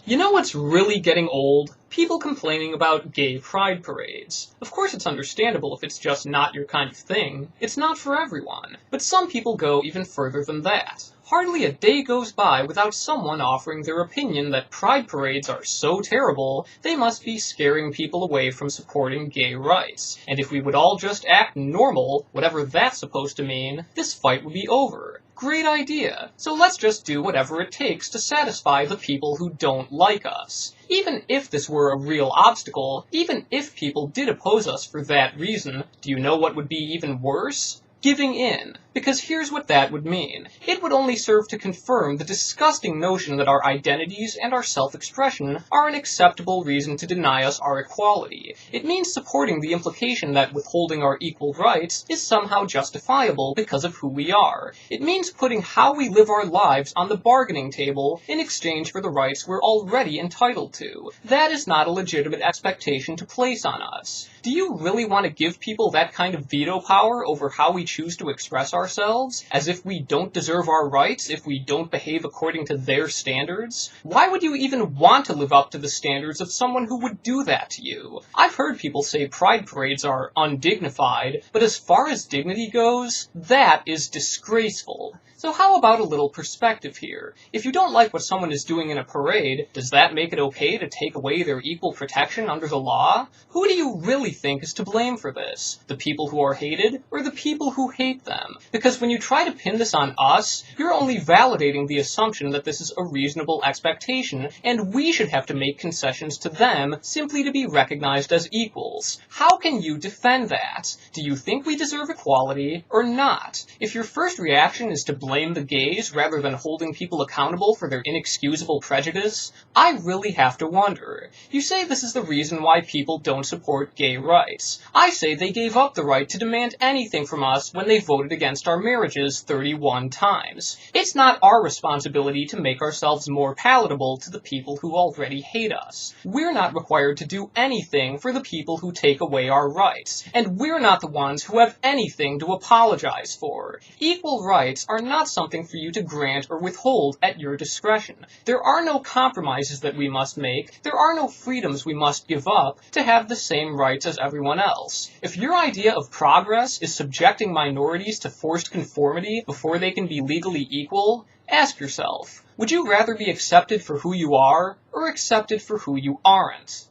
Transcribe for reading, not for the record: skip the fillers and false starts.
You know what's really getting old? People complaining about gay pride parades. Of course it's understandable if it's just not your kind of thing. It's not for everyone. But some people go even further than that. Hardly a day goes by without someone offering their opinion that pride parades are so terrible, they must be scaring people away from supporting gay rights. And if we would all just act normal, whatever that's supposed to mean, this fight would be over. Great idea. So let's just do whatever it takes to satisfy the people who don't like us. Even if this were a real obstacle, even if people did oppose us for that reason, do you know what would be even worse? Giving in. Because here's what that would mean. It would only serve to confirm the disgusting notion that our identities and our self-expression are an acceptable reason to deny us our equality. It means supporting the implication that withholding our equal rights is somehow justifiable because of who we are. It means putting how we live our lives on the bargaining table in exchange for the rights we're already entitled to. That is not a legitimate expectation to place on us. Do you really want to give people that kind of veto power over how we choose to express ourselves, as if we don't deserve our rights if we don't behave according to their standards? Why would you even want to live up to the standards of someone who would do that to you? I've heard people say pride parades are undignified, but as far as dignity goes, that is disgraceful. So how about a little perspective here? If you don't like what someone is doing in a parade, does that make it okay to take away their equal protection under the law? Who do you really think is to blame for this? The people who are hated, or the people who hate them? Because when you try to pin this on us, you're only validating the assumption that this is a reasonable expectation, and we should have to make concessions to them simply to be recognized as equals. How can you defend that? Do you think we deserve equality, or not? If your first reaction is to blame the gays rather than holding people accountable for their inexcusable prejudice, I really have to wonder. You say this is the reason why people don't support gay rights. I say they gave up the right to demand anything from us when they voted against our marriages 31 times. It's not our responsibility to make ourselves more palatable to the people who already hate us. We're not required to do anything for the people who take away our rights, and we're not the ones who have anything to apologize for. Equal rights are not something for you to grant or withhold at your discretion. There are no compromises that we must make, there are no freedoms we must give up to have the same rights as everyone else. If your idea of progress is subjecting minorities to forced conformity before they can be legally equal, ask yourself, would you rather be accepted for who you are, or accepted for who you aren't?